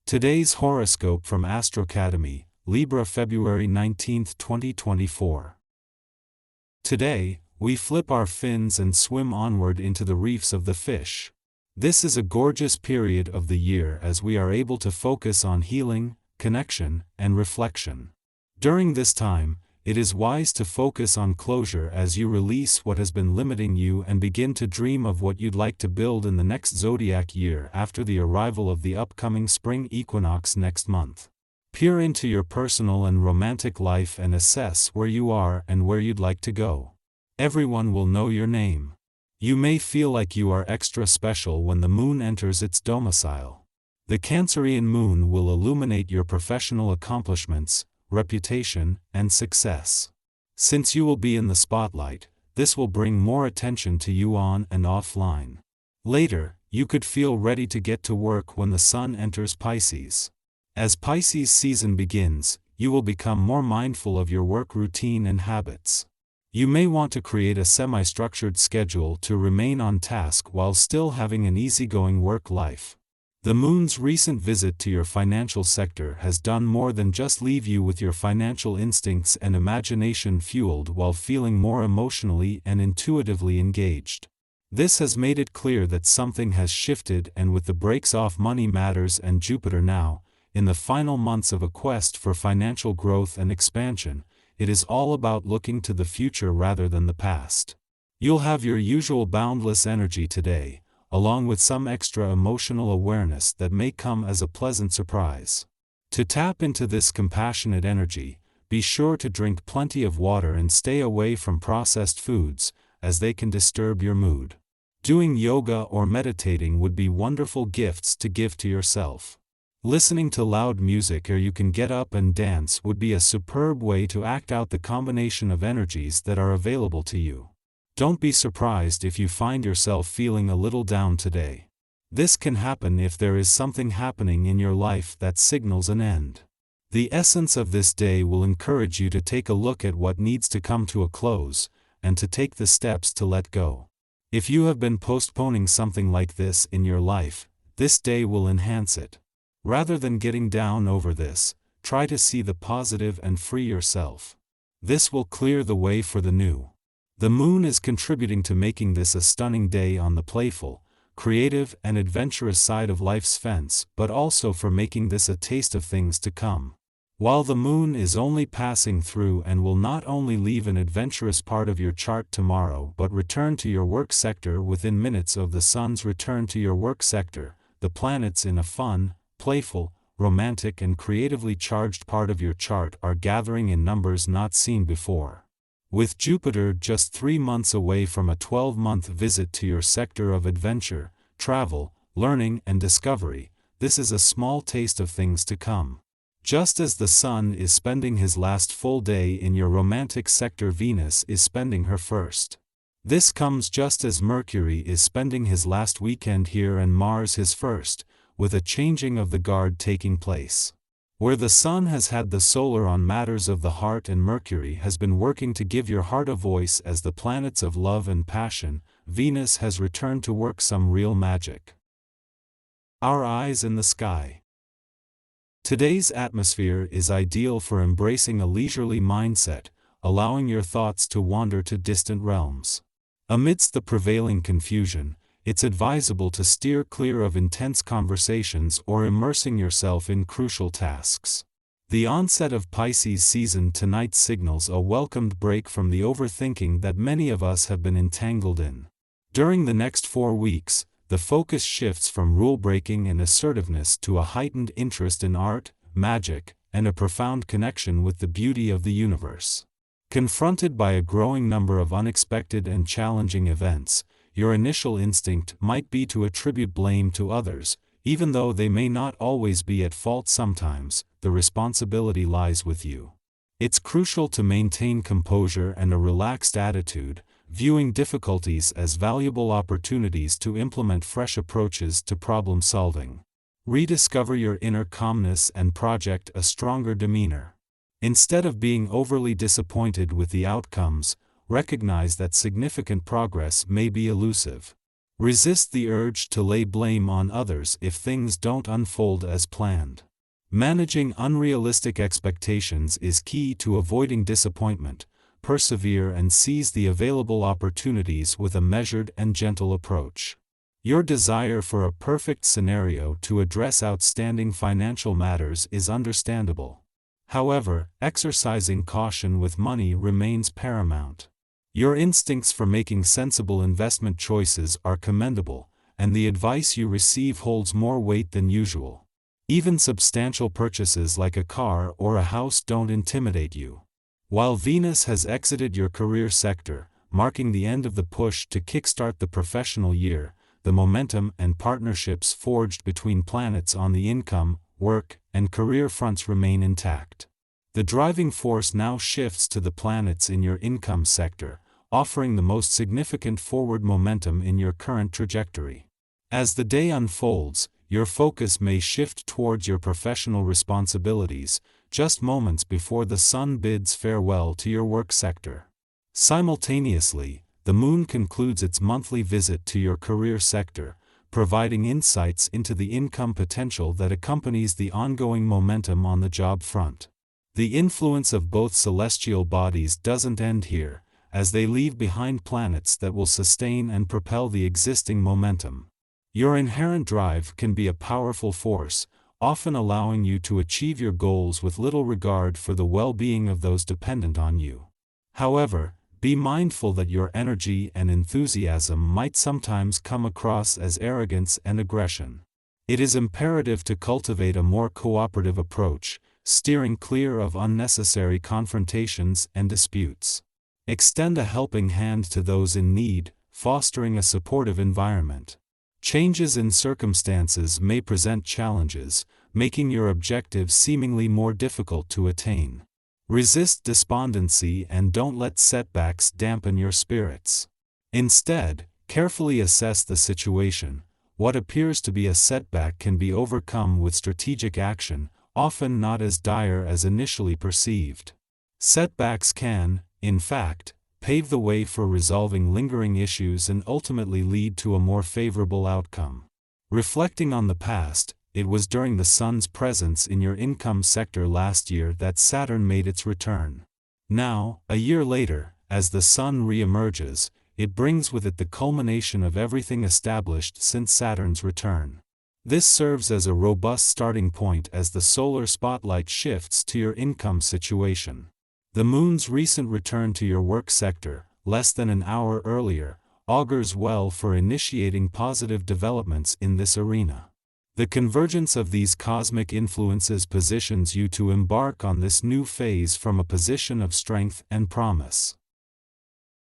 Today's horoscope from Astrocademy, Libra February 19, 2024. Today, we flip our fins and swim onward into the reefs of the fish. This is a gorgeous period of the year as we are able to focus on healing, connection, and reflection. During this time, it is wise to focus on closure as you release what has been limiting you and begin to dream of what you'd like to build in the next zodiac year after the arrival of the upcoming spring equinox next month. Peer into your personal and romantic life and assess where you are and where you'd like to go. Everyone will know your name. You may feel like you are extra special when the moon enters its domicile. The Cancerian moon will illuminate your professional accomplishments, reputation, and success. Since you will be in the spotlight, this will bring more attention to you on and offline. Later, you could feel ready to get to work when the sun enters Pisces. As Pisces season begins, you will become more mindful of your work routine and habits. You may want to create a semi-structured schedule to remain on task while still having an easygoing work life. The moon's recent visit to your financial sector has done more than just leave you with your financial instincts and imagination fueled while feeling more emotionally and intuitively engaged. This has made it clear that something has shifted, and with the breaks off money matters and Jupiter now, in the final months of a quest for financial growth and expansion, it is all about looking to the future rather than the past. You'll have your usual boundless energy today, along with some extra emotional awareness that may come as a pleasant surprise. To tap into this compassionate energy, be sure to drink plenty of water and stay away from processed foods, as they can disturb your mood. Doing yoga or meditating would be wonderful gifts to give to yourself. Listening to loud music or you can get up and dance would be a superb way to act out the combination of energies that are available to you. Don't be surprised if you find yourself feeling a little down today. This can happen if there is something happening in your life that signals an end. The essence of this day will encourage you to take a look at what needs to come to a close, and to take the steps to let go. If you have been postponing something like this in your life, this day will enhance it. Rather than getting down over this, try to see the positive and free yourself. This will clear the way for the new. The moon is contributing to making this a stunning day on the playful, creative, and adventurous side of life's fence, but also for making this a taste of things to come. While the moon is only passing through and will not only leave an adventurous part of your chart tomorrow but return to your work sector within minutes of the sun's return to your work sector, the planets in a fun, playful, romantic, and creatively charged part of your chart are gathering in numbers not seen before. With Jupiter just 3 months away from a 12-month visit to your sector of adventure, travel, learning, and discovery, this is a small taste of things to come. Just as the Sun is spending his last full day in your romantic sector, Venus is spending her first. This comes just as Mercury is spending his last weekend here and Mars his first, with a changing of the guard taking place. Where the Sun has had the solar on matters of the heart and Mercury has been working to give your heart a voice as the planets of love and passion, Venus has returned to work some real magic. Our eyes in the sky. Today's atmosphere is ideal for embracing a leisurely mindset, allowing your thoughts to wander to distant realms. Amidst the prevailing confusion, it's advisable to steer clear of intense conversations or immersing yourself in crucial tasks. The onset of Pisces season tonight signals a welcomed break from the overthinking that many of us have been entangled in. During the next 4 weeks, the focus shifts from rule-breaking and assertiveness to a heightened interest in art, magic, and a profound connection with the beauty of the universe. Confronted by a growing number of unexpected and challenging events, your initial instinct might be to attribute blame to others, even though they may not always be at fault. Sometimes, the responsibility lies with you. It's crucial to maintain composure and a relaxed attitude, viewing difficulties as valuable opportunities to implement fresh approaches to problem solving. Rediscover your inner calmness and project a stronger demeanor. Instead of being overly disappointed with the outcomes, recognize that significant progress may be elusive. Resist the urge to lay blame on others if things don't unfold as planned. Managing unrealistic expectations is key to avoiding disappointment. Persevere and seize the available opportunities with a measured and gentle approach. Your desire for a perfect scenario to address outstanding financial matters is understandable. However, exercising caution with money remains paramount. Your instincts for making sensible investment choices are commendable, and the advice you receive holds more weight than usual. Even substantial purchases like a car or a house don't intimidate you. While Venus has exited your career sector, marking the end of the push to kickstart the professional year, the momentum and partnerships forged between planets on the income, work, and career fronts remain intact. The driving force now shifts to the planets in your income sector, offering the most significant forward momentum in your current trajectory. As the day unfolds, your focus may shift towards your professional responsibilities, just moments before the sun bids farewell to your work sector. Simultaneously, the moon concludes its monthly visit to your career sector, providing insights into the income potential that accompanies the ongoing momentum on the job front. The influence of both celestial bodies doesn't end here, as they leave behind planets that will sustain and propel the existing momentum. Your inherent drive can be a powerful force, often allowing you to achieve your goals with little regard for the well-being of those dependent on you. However, be mindful that your energy and enthusiasm might sometimes come across as arrogance and aggression. It is imperative to cultivate a more cooperative approach, steering clear of unnecessary confrontations and disputes. Extend a helping hand to those in need, fostering a supportive environment. Changes in circumstances may present challenges, making your objectives seemingly more difficult to attain. Resist despondency and don't let setbacks dampen your spirits. Instead, carefully assess the situation. What appears to be a setback can be overcome with strategic action, often not as dire as initially perceived. Setbacks can, in fact, pave the way for resolving lingering issues and ultimately lead to a more favorable outcome. Reflecting on the past, it was during the sun's presence in your income sector last year that Saturn made its return. Now, a year later, as the sun re-emerges, it brings with it the culmination of everything established since Saturn's return. This serves as a robust starting point as the solar spotlight shifts to your income situation. The moon's recent return to your work sector, less than an hour earlier, augurs well for initiating positive developments in this arena. The convergence of these cosmic influences positions you to embark on this new phase from a position of strength and promise.